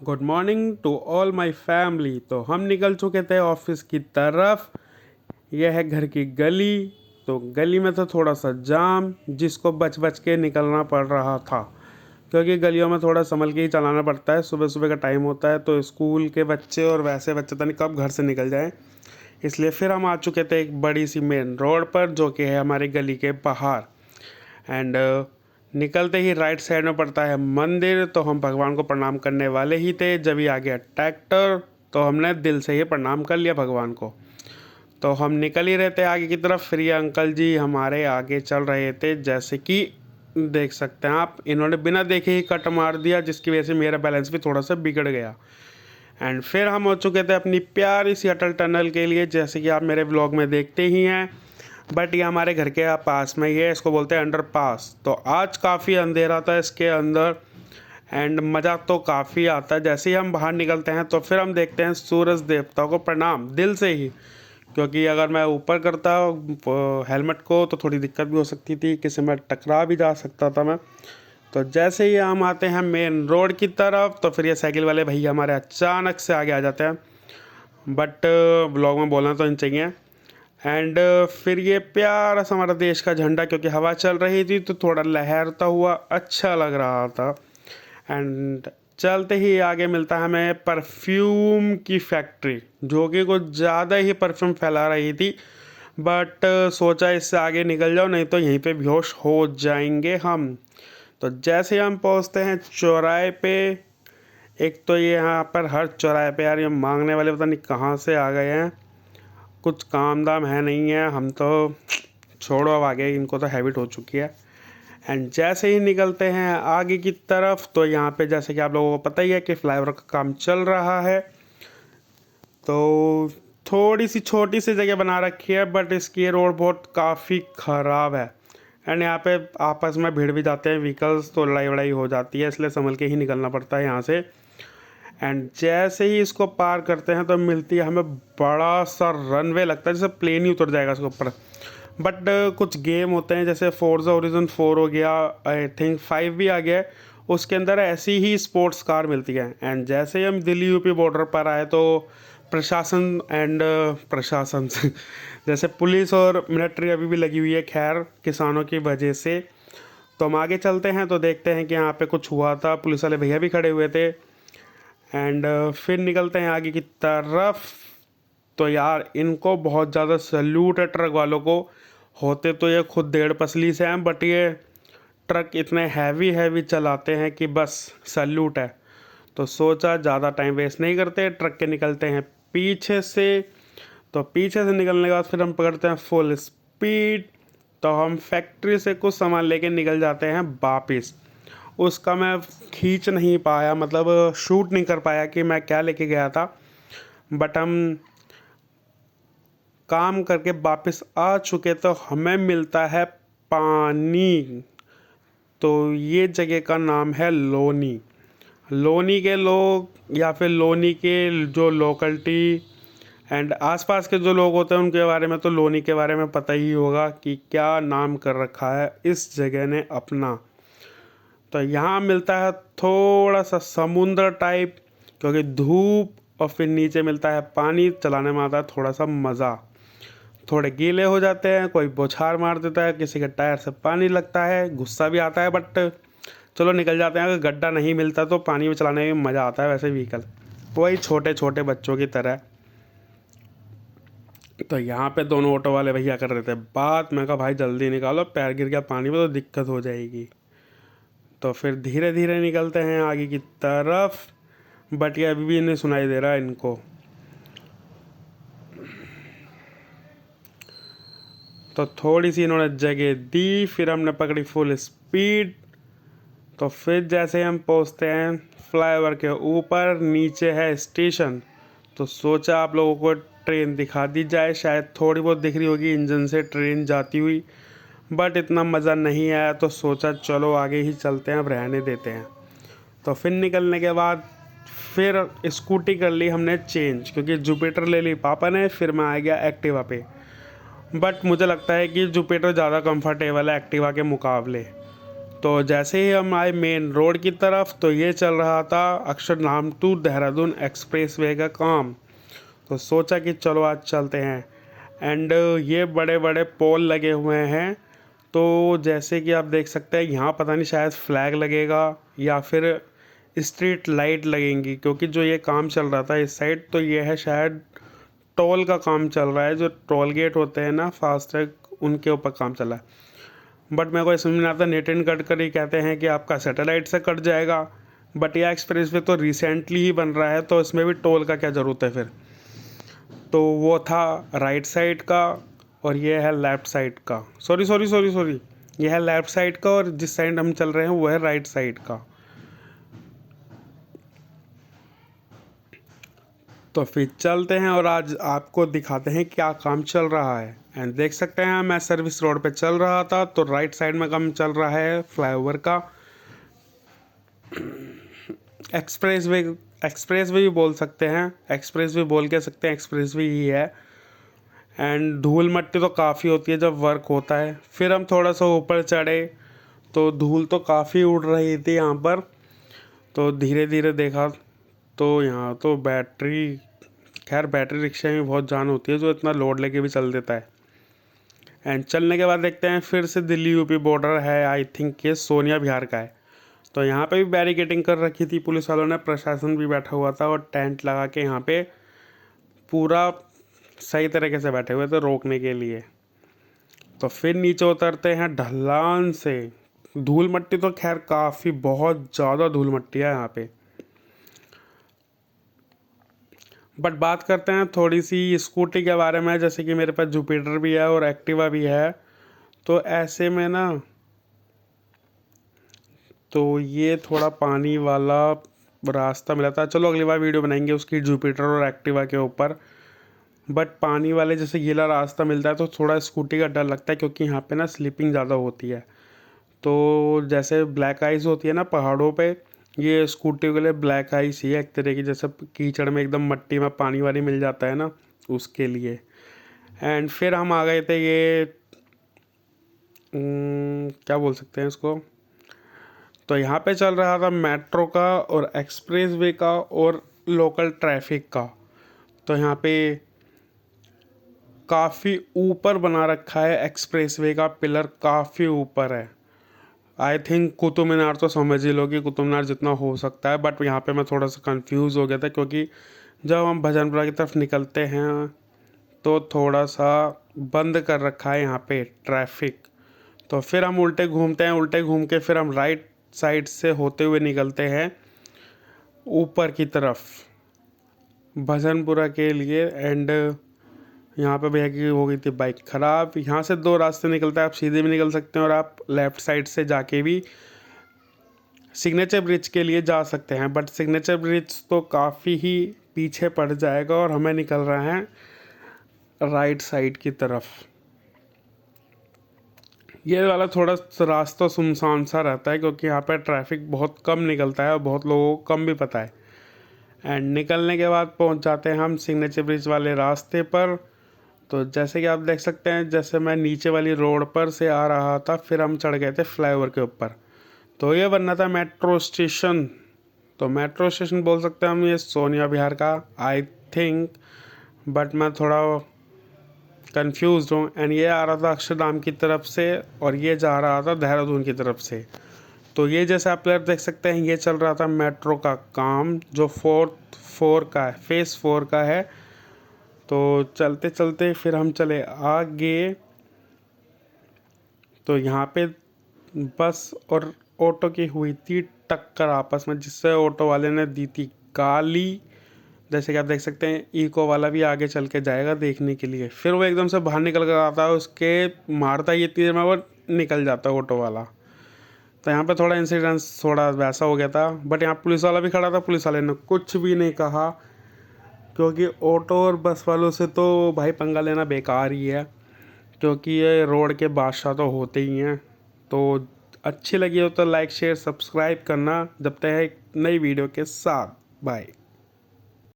Good morning to all my family. तो हम निकल चुके थे ऑफिस की तरफ। यह है घर की गली। तो गली में तो थोड़ा सा जाम, जिसको बच बच के निकलना पड़ रहा था, क्योंकि गलियों में थोड़ा संभल के ही चलाना पड़ता है। सुबह सुबह का टाइम होता है तो स्कूल के बच्चे और वैसे बच्चे तो नहीं कब घर से निकल जाएं, इसलिए फिर हम आ चुके थे एक बड़ी सी मेन रोड पर, जो कि है हमारी गली के बाहर। एंड निकलते ही राइट साइड में पड़ता है मंदिर। तो हम भगवान को प्रणाम करने वाले ही थे, जब ही आ गया ट्रैक्टर, तो हमने दिल से ही प्रणाम कर लिया भगवान को। तो हम निकल ही रहे थे आगे की तरफ, फिर ये अंकल जी हमारे आगे चल रहे थे। जैसे कि देख सकते हैं आप, इन्होंने बिना देखे ही कट मार दिया, जिसकी वजह से मेरा बैलेंस भी थोड़ा सा बिगड़ गया। एंड फिर हम हो चुके थे अपनी प्यारी सी अटल टनल के लिए, जैसे कि आप मेरे ब्लॉग में देखते ही हैं। बट ये हमारे घर के पास में ही है, इसको बोलते हैं अंडर पास। तो आज काफ़ी अंधेरा था इसके अंदर, एंड मज़ा तो काफ़ी आता है। जैसे ही हम बाहर निकलते हैं तो फिर हम देखते हैं सूरज देवता को प्रणाम दिल से ही, क्योंकि अगर मैं ऊपर करता हेलमेट को तो थोड़ी दिक्कत भी हो सकती थी, किसी में टकरा भी जा सकता था मैं। तो जैसे ही हम आते हैं मेन रोड की तरफ, तो फिर ये साइकिल वाले भैया हमारे अचानक से आगे आ जाते हैं। बट ब्लॉग में बोलना तो नहीं चाहिए। एंड फिर ये प्यारा सा हमारा देश का झंडा, क्योंकि हवा चल रही थी तो थोड़ा लहरता हुआ अच्छा लग रहा था। एंड चलते ही आगे मिलता है हमें परफ्यूम की फैक्ट्री, जो कि कुछ ज़्यादा ही परफ्यूम फैला रही थी। बट सोचा इससे आगे निकल जाओ, नहीं तो यहीं पे बेहोश हो जाएंगे हम। तो जैसे हम पहुंचते हैं चौराहे पे, एक तो ये यहाँ पर हर चौराहे पे यार ये मांगने वाले पता नहीं कहाँ से आ गए हैं। कुछ काम दाम है नहीं है, हम तो छोड़ो अब आगे, इनको तो हैबिट हो चुकी है। एंड जैसे ही निकलते हैं आगे की तरफ, तो यहाँ पे जैसे कि आप लोगों को पता ही है कि फ्लाईओवर का काम चल रहा है। तो थोड़ी सी छोटी सी जगह बना रखी है, बट इसकी ये रोड बहुत काफ़ी ख़राब है। एंड यहाँ पे आपस में भिड़ भी जाते हैं व्हीकल्स, तो लड़ाई वड़ाई हो जाती है, इसलिए संभल के ही निकलना पड़ता है यहाँ से। एंड जैसे ही इसको पार करते हैं तो मिलती है हमें बड़ा सा रनवे, लगता है जैसे प्लेन ही उतर जाएगा इसके ऊपर। बट कुछ गेम होते हैं, जैसे फोर्जा होराइजन 4 हो गया, आई थिंक 5 भी आ गया है, उसके अंदर ऐसी ही स्पोर्ट्स कार मिलती है। एंड जैसे ही हम दिल्ली यूपी बॉर्डर पर आए तो प्रशासन जैसे पुलिस और मिलिट्री अभी भी लगी हुई है, खैर किसानों की वजह से। तो हम आगे चलते हैं तो देखते हैं कि यहाँ पे कुछ हुआ था, पुलिस वाले भैया भी खड़े हुए थे। एंड फिर निकलते हैं आगे की तरफ। तो यार इनको बहुत ज़्यादा सल्यूट है ट्रक वालों को। होते तो ये खुद डेढ़ पसली से हैं, बट ये ट्रक इतने हैवी हैवी चलाते हैं कि बस सल्यूट है। तो सोचा ज़्यादा टाइम वेस्ट नहीं करते, ट्रक के निकलते हैं पीछे से। तो पीछे से निकलने के बाद फिर हम पकड़ते हैं फुल स्पीड। तो हम फैक्ट्री से कुछ सामान लेके निकल जाते हैं वापिस। उसका मैं खींच नहीं पाया, मतलब शूट नहीं कर पाया कि मैं क्या लेके गया था। बट हम काम करके वापस आ चुके, तो हमें मिलता है पानी। तो ये जगह का नाम है लोनी। लोनी के लोग या फिर लोनी के जो लोकलिटी एंड आसपास के जो लोग होते हैं उनके बारे में तो लोनी के बारे में पता ही होगा कि क्या नाम कर रखा है इस जगह ने अपना। तो यहाँ मिलता है थोड़ा सा समुद्र टाइप, क्योंकि धूप, और फिर नीचे मिलता है पानी। चलाने में आता है थोड़ा सा मज़ा। थोड़े गीले हो जाते हैं, कोई बौछार मार देता है, किसी के टायर से पानी लगता है, गुस्सा भी आता है, बट चलो निकल जाते हैं। अगर गड्ढा नहीं मिलता तो पानी में चलाने में मज़ा आता है वैसे व्हीकल, वही छोटे छोटे बच्चों की तरह। तो यहाँ पे दोनों ऑटो वाले भैया कर रहे थे बात। मैं कहा भाई जल्दी निकालो, पैर गिर गया पानी में तो दिक्कत हो जाएगी। तो फिर धीरे धीरे निकलते हैं आगे की तरफ, बट ये अभी भी नहीं सुनाई दे रहा है इनको। तो थोड़ी सी इन्होंने जगह दी, फिर हमने पकड़ी फुल स्पीड। तो फिर जैसे हम पहुंचते हैं फ्लाईओवर के ऊपर, नीचे है स्टेशन। तो सोचा आप लोगों को ट्रेन दिखा दी जाए, शायद थोड़ी बहुत दिख रही होगी इंजन से ट्रेन जाती हुई, बट इतना मज़ा नहीं आया। तो सोचा चलो आगे ही चलते हैं, अब रहने देते हैं। तो फिर निकलने के बाद फिर स्कूटी कर ली हमने चेंज, क्योंकि जुपिटर ले ली पापा ने, फिर मैं आ गया एक्टिवा पे। बट मुझे लगता है कि जुपिटर ज़्यादा कंफर्टेबल है एक्टिवा के मुकाबले। तो जैसे ही हम आए मेन रोड की तरफ तो ये चल रहा था अक्षरधाम टू देहरादून एक्सप्रेसवे का काम। तो सोचा कि चलो आज चलते हैं। एंड ये बड़े बड़े पोल लगे हुए हैं। तो जैसे कि आप देख सकते हैं यहाँ पता नहीं शायद फ्लैग लगेगा या फिर स्ट्रीट लाइट लगेंगी, क्योंकि जो ये काम चल रहा था इस साइड तो ये है शायद टोल का काम चल रहा है। जो टोल गेट होते हैं ना फास्टैग, उनके ऊपर काम चल रहा है। बट मेरे को ये समझ नहीं आता, नितिन गडकरी कहते हैं कि आपका सैटेलाइट से कट जाएगा, बट यह एक्सप्रेस वे तो रिसेंटली ही बन रहा है तो इसमें भी टोल का क्या ज़रूरत है फिर। तो वो था राइट साइड का और ये है लेफ़्ट साइड का। सॉरी, ये है लेफ़्ट साइड का और जिस साइड हम चल रहे हैं वो है राइट साइड का। तो फिर चलते हैं और आज आपको दिखाते हैं क्या काम चल रहा है। एंड देख सकते हैं मैं सर्विस रोड पे चल रहा था तो राइट साइड में काम चल रहा है फ्लाईओवर का। एक्सप्रेस वे भी बोल सकते हैं, एक्सप्रेस वे बोल के सकते हैं, एक्सप्रेस वे ही है। एंड धूल मट्टी तो काफ़ी होती है जब वर्क होता है। फिर हम थोड़ा सा ऊपर चढ़े तो धूल तो काफ़ी उड़ रही थी यहाँ पर। तो धीरे धीरे देखा तो यहाँ तो खैर बैटरी रिक्शा में बहुत जान होती है जो इतना लोड लेके भी चल देता है। एंड चलने के बाद देखते हैं फिर से दिल्ली यूपी बॉर्डर है, आई थिंक ये सोनिया बिहार का है। तो यहाँ पे भी बैरिकेडिंग कर रखी थी पुलिस वालों ने, प्रशासन भी बैठा हुआ था और टेंट लगा के यहाँ पे पूरा सही तरीके से बैठे हुए थे रोकने के लिए। तो फिर नीचे उतरते हैं ढलान से। धूल मट्टी तो खैर काफ़ी बहुत ज़्यादा धूल मट्टी है यहाँ पे। बट बात करते हैं थोड़ी सी स्कूटी के बारे में, जैसे कि मेरे पास जुपिटर भी है और एक्टिवा भी है। तो ऐसे में ना तो ये थोड़ा पानी वाला रास्ता मिला था। चलो अगली बार वीडियो बनाएंगे उसकी जुपिटर और एक्टिवा के ऊपर। बट पानी वाले जैसे गीला रास्ता मिलता है तो थोड़ा स्कूटी का डर लगता है, क्योंकि यहाँ पे ना स्लिपिंग ज़्यादा होती है। तो जैसे ब्लैक आइस होती है ना पहाड़ों पे, ये स्कूटी के लिए ब्लैक आइस ही है एक तरह की। जैसे कीचड़ में एकदम मट्टी में पानी वानी मिल जाता है ना, उसके लिए। एंड फिर हम आ गए थे ये क्या बोल सकते हैं इसको। तो यहाँ पे चल रहा था मेट्रो का और एक्सप्रेस वे का और लोकल ट्रैफिक का। तो यहाँ पे काफ़ी ऊपर बना रखा है एक्सप्रेस वे का, पिलर काफ़ी ऊपर है। आई थिंक कुतुब मीनार तो समझ ही लो कि कुतुब मीनार जितना हो सकता है। बट यहाँ पे मैं थोड़ा सा कंफ्यूज हो गया था, क्योंकि जब हम भजनपुरा की तरफ निकलते हैं तो थोड़ा सा बंद कर रखा है यहाँ पे ट्रैफिक। तो फिर हम उल्टे घूमते हैं, उल्टे घूम के फिर हम राइट साइड से होते हुए निकलते हैं ऊपर की तरफ भजनपुरा के लिए। एंड यहाँ पे भैया की हो गई थी बाइक ख़राब। यहाँ से दो रास्ते निकलता है, आप सीधे भी निकल सकते हैं और आप लेफ़्ट साइड से जाके भी सिग्नेचर ब्रिज के लिए जा सकते हैं। बट सिग्नेचर ब्रिज तो काफ़ी ही पीछे पड़ जाएगा और हमें निकल रहे हैं राइट साइड की तरफ। ये वाला थोड़ा रास्ता सुनसान सा रहता है, क्योंकि यहाँ पर ट्रैफिक बहुत कम निकलता है और बहुत लोगों को कम भी पता है। एंड निकलने के बाद पहुँच जाते हैं हम सिग्नेचर ब्रिज वाले रास्ते पर। तो जैसे कि आप देख सकते हैं, जैसे मैं नीचे वाली रोड पर से आ रहा था फिर हम चढ़ गए थे फ्लाईओवर के ऊपर। तो ये बनना था मेट्रो स्टेशन। तो मेट्रो स्टेशन बोल सकते हैं हम ये सोनिया बिहार का, आई थिंक। बट मैं थोड़ा कंफ्यूज हूँ। एंड ये आ रहा था अक्षरधाम की तरफ से और ये जा रहा था देहरादून की तरफ से। तो ये जैसे आप प्लेयर देख सकते हैं, ये चल रहा था मेट्रो का काम जो फेज़ 4 का है। तो चलते चलते फिर हम चले आगे। तो यहाँ पे बस और ऑटो की हुई थी टक्कर आपस में, जिससे ऑटो वाले ने दी थी गाली। जैसे कि आप देख सकते हैं इको वाला भी आगे चल के जाएगा देखने के लिए, फिर वो एकदम से बाहर निकल कर आता है, उसके मारता ही इतनी देर में वो निकल जाता है ऑटो वाला। तो यहाँ पे थोड़ा इंसिडेंस थोड़ा वैसा हो गया था। बट यहाँ पुलिस वाला भी खड़ा था, पुलिस वाले ने कुछ भी नहीं कहा, क्योंकि ऑटो और बस वालों से तो भाई पंगा लेना बेकार ही है, क्योंकि ये रोड के बादशाह तो होते ही हैं। तो अच्छी लगी हो तो लाइक शेयर सब्सक्राइब करना। जब तक एक नई वीडियो के साथ, बाय।